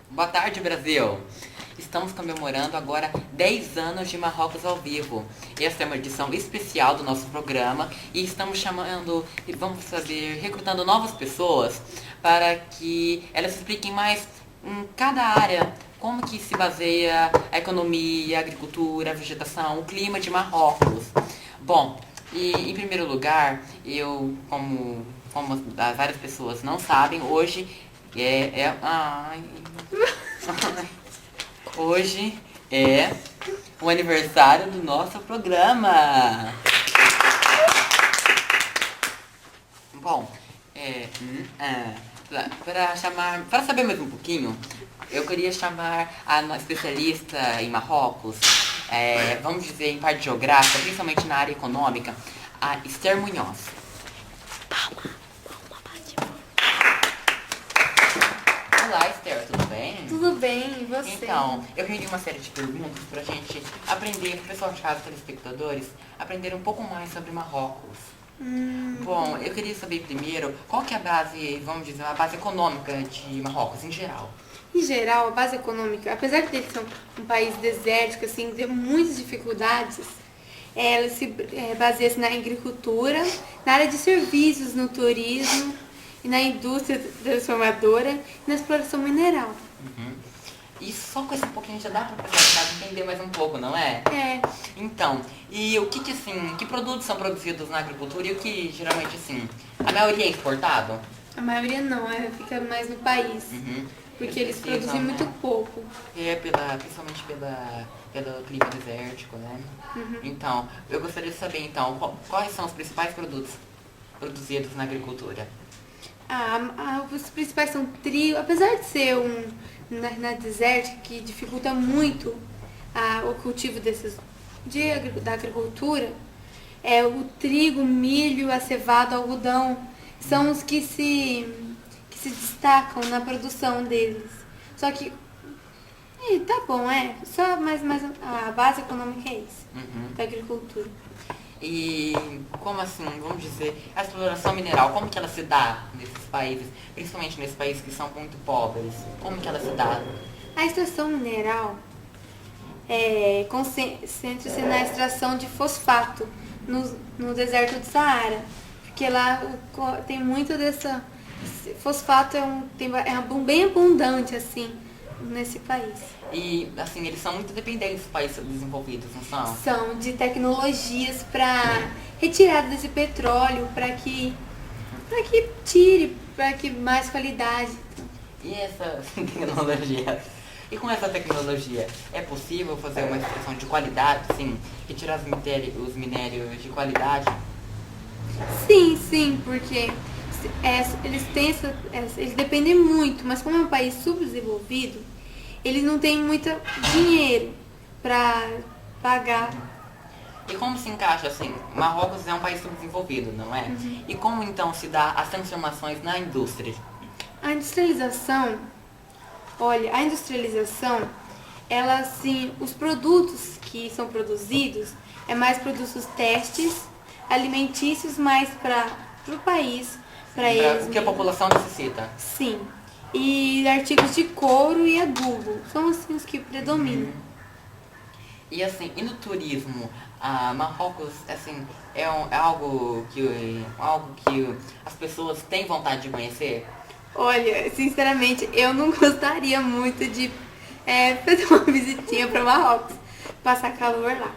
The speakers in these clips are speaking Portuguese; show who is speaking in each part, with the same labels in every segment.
Speaker 1: Boa tarde, Brasil! Estamos comemorando agora 10 anos de Marrocos ao vivo. Esta é uma edição especial do nosso programa e estamos chamando e vamos fazer, recrutando novas pessoas para que elas expliquem mais em cada área como que se baseia a economia, a agricultura, a vegetação, o clima de Marrocos. Bom, e em primeiro lugar, como as várias pessoas não sabem, hoje ai, hoje é o aniversário do nosso programa. Bom, para saber mais um pouquinho, eu queria chamar a nossa especialista em Marrocos, vamos dizer em parte geográfica, principalmente na área econômica, a Esther Munhoz. Olá, Esther, tudo bem?
Speaker 2: Tudo bem, e você?
Speaker 1: Então, eu reuni uma série de perguntas pra gente aprender, pro pessoal de casa, telespectadores, aprender um pouco mais sobre Marrocos. Bom, eu queria saber primeiro, qual que é a base, vamos dizer, a base econômica de Marrocos em geral?
Speaker 2: Em geral, a base econômica, apesar de ele ser um país desértico, assim, ter muitas dificuldades, ela se baseia-se na agricultura, na área de serviços, no turismo, e na indústria transformadora e na exploração mineral.
Speaker 1: E só com esse pouquinho já dá pra pessoal entender mais um pouco, não é?
Speaker 2: É.
Speaker 1: Então, e o que assim, que produtos são produzidos na agricultura e o que geralmente assim, a maioria é exportado?
Speaker 2: A maioria não, fica mais no país. Porque eles produzem muito pouco.
Speaker 1: Principalmente pelo clima desértico, né? Então, eu gostaria de saber então, quais são os principais produtos produzidos na agricultura?
Speaker 2: Os principais são trigo, apesar de ser na desértica que dificulta muito o cultivo da agricultura, o trigo, milho, a cevada, o algodão, são os que se destacam na produção deles. Só que, tá bom, só mais a base econômica é isso, da agricultura.
Speaker 1: E como assim, vamos dizer, a exploração mineral, como que ela se dá nesses países, principalmente nesses países que são muito pobres? Como que ela se dá?
Speaker 2: A extração mineral concentra-se na extração de fosfato no deserto do Saara, porque lá tem muito dessa... Fosfato é bem abundante, assim, nesse país.
Speaker 1: E, assim, eles são muito dependentes dos países desenvolvidos, não são?
Speaker 2: São de tecnologias para retirada desse petróleo, para que mais qualidade.
Speaker 1: E essa tecnologia? E com essa tecnologia, é possível fazer uma extração de qualidade, sim, retirar os minérios de qualidade?
Speaker 2: Sim, porque eles dependem muito, mas como é um país subdesenvolvido, eles não têm muito dinheiro para pagar.
Speaker 1: E como se encaixa assim? Marrocos é um país subdesenvolvido, não é? E como então se dá as transformações na indústria?
Speaker 2: A industrialização, ela assim, os produtos que são produzidos mais produtos testes, alimentícios, mais para o país, para eles.
Speaker 1: O que a população necessita?
Speaker 2: Sim. E artigos de couro e adubo. São assim os que predominam.
Speaker 1: E assim, e no turismo, Marrocos assim, é algo que as pessoas têm vontade de conhecer?
Speaker 2: Olha, sinceramente, eu não gostaria muito de fazer uma visitinha para Marrocos, passar calor lá.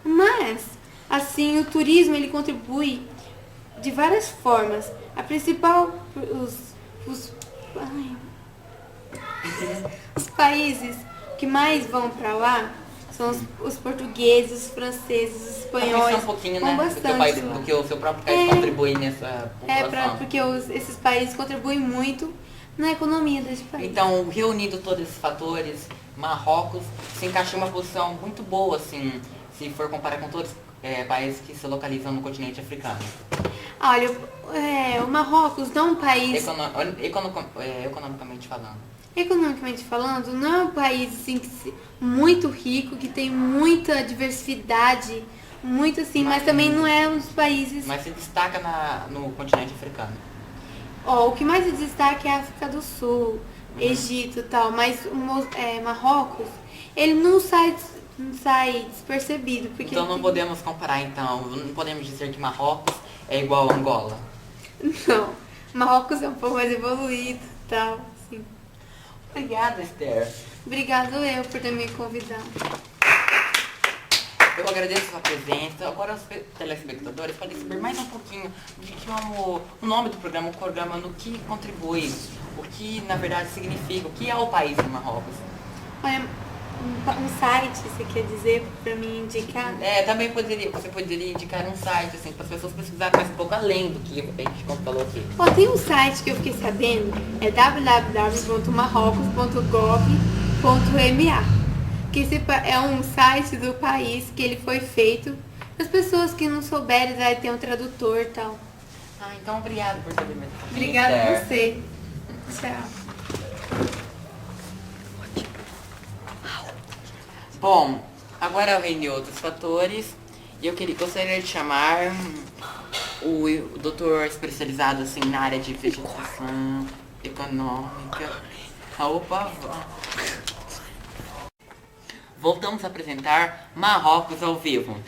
Speaker 2: Mas, assim, o turismo ele contribui de várias formas. A principal, os países que mais vão para lá são os portugueses, os franceses, os espanhóis.
Speaker 1: Um pouquinho,
Speaker 2: vão
Speaker 1: né?
Speaker 2: bastante
Speaker 1: Do que o seu próprio país contribui nessa população.
Speaker 2: Porque esses países contribuem muito na economia desse país.
Speaker 1: Então, reunindo todos esses fatores, Marrocos se encaixa em uma posição muito boa, assim, se for comparar com todos os países que se localizam no continente africano.
Speaker 2: Olha, o Marrocos não é um país...
Speaker 1: Economicamente falando.
Speaker 2: Economicamente falando, não é um país assim, muito rico, que tem muita diversidade, muito assim, mas também não é um dos países...
Speaker 1: Mas se destaca no continente africano.
Speaker 2: O que mais se destaca é a África do Sul, Egito e tal, mas Marrocos, ele não sai despercebido, porque
Speaker 1: Então não podemos comparar, então, não podemos dizer que Marrocos é igual a Angola.
Speaker 2: não, Marrocos é um pouco mais evoluído e tal, assim.
Speaker 1: Obrigada, Esther.
Speaker 2: Obrigado eu por ter me convidado.
Speaker 1: Eu agradeço a sua presença. Agora os telespectadores podem saber mais um pouquinho de que o nome do programa, no que contribui, o que na verdade significa, o que é o país do Marrocos.
Speaker 2: Olha, um site, você quer dizer pra me indicar?
Speaker 1: Também você poderia indicar um site, assim, para as pessoas pesquisarem mais um pouco além do que a gente falou aqui.
Speaker 2: Ó, tem um site que eu fiquei sabendo, é www.marrocos.gov.ma, que esse é um site do país que ele foi feito para as pessoas que não souberem, vai ter um tradutor e tal.
Speaker 1: Então obrigado por saber mais um pouquinho,
Speaker 2: Obrigada
Speaker 1: Esther.
Speaker 2: a você. Tchau.
Speaker 1: Bom, agora eu reuni outros fatores e eu gostaria de chamar o doutor especializado assim, na área de vegetação econômica. Opa! Voltamos a apresentar Marrocos ao vivo.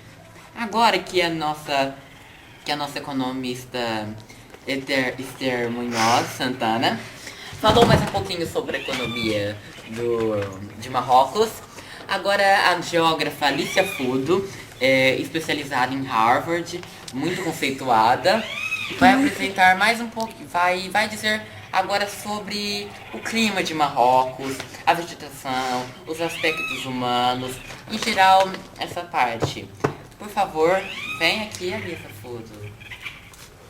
Speaker 1: Agora que a nossa economista Esther Munhoz Santana falou mais um pouquinho sobre a economia de Marrocos. Agora a geógrafa Alicia Fudo, especializada em Harvard, muito conceituada, vai apresentar mais um pouco, vai dizer agora sobre o clima de Marrocos, a vegetação, os aspectos humanos, em geral, essa parte. Por favor, vem aqui, Alicia Fudo.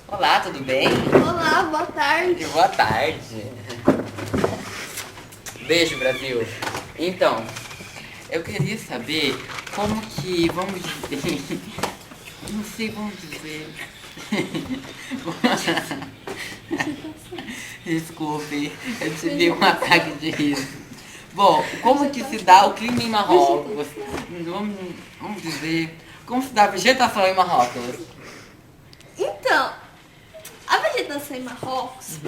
Speaker 1: Olá, tudo bem?
Speaker 3: Olá, boa tarde.
Speaker 1: Boa tarde. Beijo, Brasil. Então, eu queria saber como que, vamos dizer, não sei como dizer. Desculpe, eu tive um ataque de riso. Bom, como que se dá o clima em Marrocos? Vamos dizer, como se dá a vegetação em Marrocos?
Speaker 3: Então, a vegetação em Marrocos,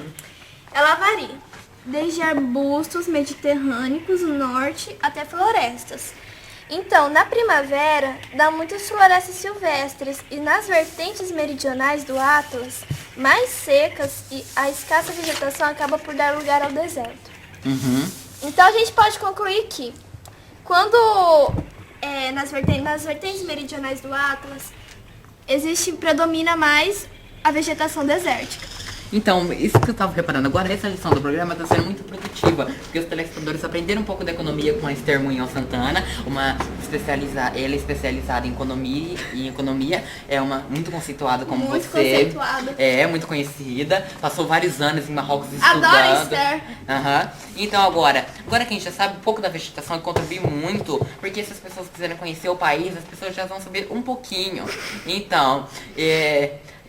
Speaker 3: ela varia, desde arbustos mediterrâneos no norte até florestas. Então, na primavera, dá muitas florestas silvestres e nas vertentes meridionais do Atlas, mais secas, e a escassa vegetação acaba por dar lugar ao deserto. Então, a gente pode concluir que, quando nas vertentes meridionais do Atlas, predomina mais a vegetação desértica.
Speaker 1: Então, isso que eu estava reparando agora, essa lição do programa está sendo muito produtiva, porque os telespectadores aprenderam um pouco da economia com a Esther Munhoz Santana, ela é especializada em economia, é uma muito conceituada como
Speaker 3: Muito
Speaker 1: você.
Speaker 3: conceituada.
Speaker 1: É, muito conhecida, passou vários anos em Marrocos estudando.
Speaker 3: Adoro Esther.
Speaker 1: Então agora que a gente já sabe um pouco da vegetação e contribui muito, porque se as pessoas quiserem conhecer o país, as pessoas já vão saber um pouquinho. Então,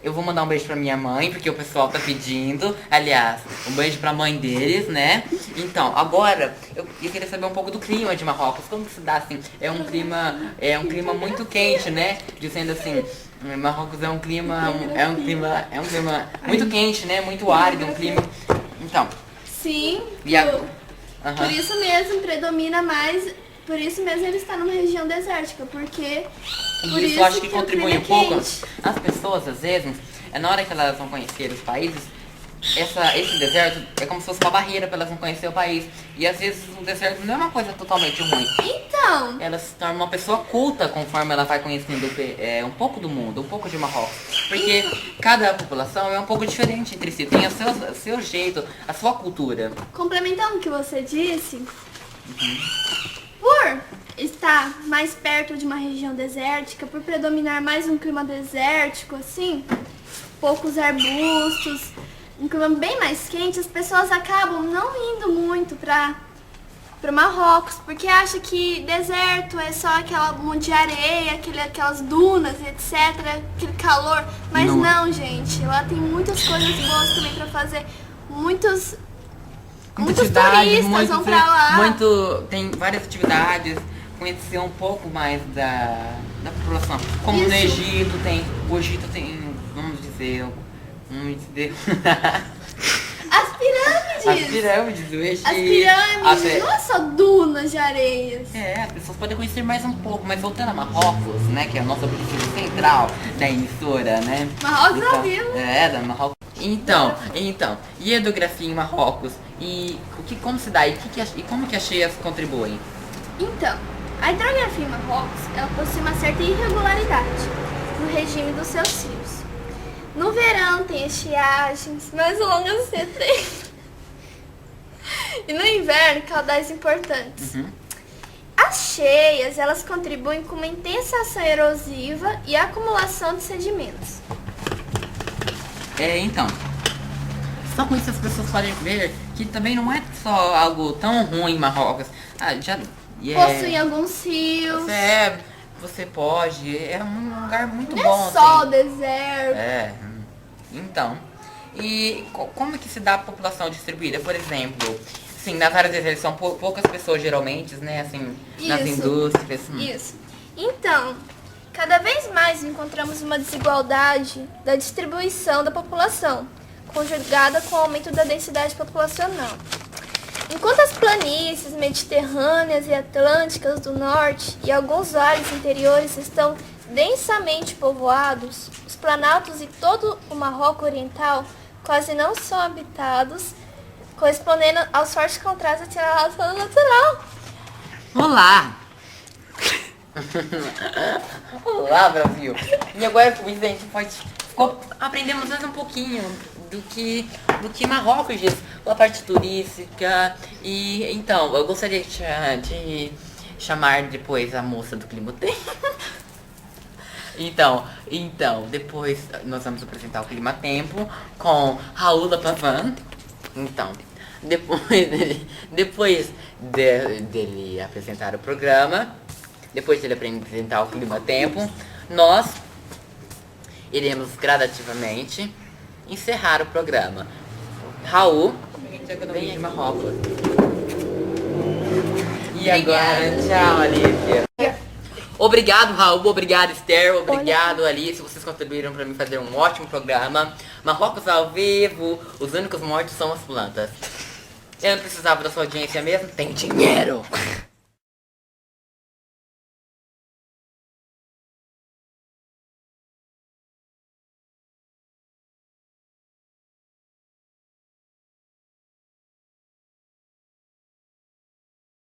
Speaker 1: eu vou mandar um beijo pra minha mãe, porque o pessoal tá pedindo. Aliás, um beijo pra mãe deles, né? Então, agora, eu queria saber um pouco do clima de Marrocos. Como que se dá, assim? É um clima muito quente, né? Dizendo assim, Marrocos é um clima muito quente, né? Muito árido, um clima... Então,
Speaker 3: Sim,
Speaker 1: Aham.
Speaker 3: por isso mesmo predomina mais, por isso mesmo ele está numa região desértica, porque por
Speaker 1: isso eu acho que
Speaker 3: o
Speaker 1: contribui
Speaker 3: clima
Speaker 1: um pouco.
Speaker 3: quente.
Speaker 1: As pessoas, às vezes, na hora que elas vão conhecer os países, esse deserto é como se fosse uma barreira para elas não conhecer o país. E às vezes o deserto não é uma coisa totalmente ruim.
Speaker 3: Então,
Speaker 1: Ela se torna uma pessoa culta conforme ela vai conhecendo um pouco do mundo, um pouco de Marrocos. Porque cada população é um pouco diferente entre si, tem o seu jeito, a sua cultura.
Speaker 3: complementando o que você disse, por estar mais perto de uma região desértica, por predominar mais um clima desértico, assim, poucos arbustos, um clima bem mais quente, as pessoas acabam não indo muito para Marrocos, porque acham que deserto é só aquela monte de areia, aquelas dunas, etc, aquele calor, mas não, gente, lá tem muitas coisas boas também para fazer, muitos turistas vão pra lá.
Speaker 1: Tem várias atividades, conhecer um pouco mais da população. Como no Egito o Egito tem, vamos dizer,
Speaker 3: As pirâmides! pirâmides.
Speaker 1: As pirâmides do Egito.
Speaker 3: As pirâmides
Speaker 1: Até-
Speaker 3: não é só dunas de areias.
Speaker 1: É, as pessoas podem conhecer mais um pouco, mas voltando a Marrocos, né, que é o nosso objetivo central da emissora, né?
Speaker 3: Marrocos ao
Speaker 1: Então,
Speaker 3: vivo.
Speaker 1: É, da Marrocos. Então, e a etnografia em Marrocos? E como se dá? E como que as cheias contribuem?
Speaker 3: Então, a hidrografia em Marrocos, ela possui uma certa irregularidade no regime dos seus rios. No verão tem estiagens mais longas que tem. E no inverno, caudais importantes.
Speaker 1: Uhum.
Speaker 3: As cheias, elas contribuem com uma intensa ação erosiva e acumulação de sedimentos.
Speaker 1: Então, só com isso as pessoas podem ver que também não é só algo tão ruim em Marrocos.
Speaker 3: Possui alguns rios.
Speaker 1: Você pode, é um lugar muito
Speaker 3: Não
Speaker 1: bom.
Speaker 3: é só o
Speaker 1: assim.
Speaker 3: deserto.
Speaker 1: Então, e como é que se dá a população distribuída? Por exemplo, assim, nas áreas desertas são poucas pessoas geralmente, né, assim, nas
Speaker 3: Isso.
Speaker 1: indústrias.
Speaker 3: Isso. Então, cada vez mais encontramos uma desigualdade da distribuição da população, conjugada com o aumento da densidade populacional. Enquanto as planícies mediterrâneas e atlânticas do norte e alguns vales interiores estão densamente povoados, os planaltos e todo o Marrocos Oriental quase não são habitados, correspondendo aos fortes contrastes entre a relação natural.
Speaker 1: Olá! Olá, Brasil! E agora, gente, aprendemos mais um pouquinho do que Marrocos diz, a parte turística. E então, eu gostaria de chamar depois a moça do Clima Tempo. Então, depois nós vamos apresentar o Clima Tempo com Raul Pavan. Então, depois dele apresentar o programa, depois dele apresentar o Clima Tempo, nós iremos gradativamente encerrar o programa. Raul, vem de Marrocos. E agora, tchau, Alicia. Obrigado, Raul. Obrigado, Esther. Obrigado, Alice. Vocês contribuíram para mim fazer um ótimo programa. Marrocos ao vivo. Os únicos mortos são as plantas. Eu não precisava da sua audiência mesmo. Tem dinheiro.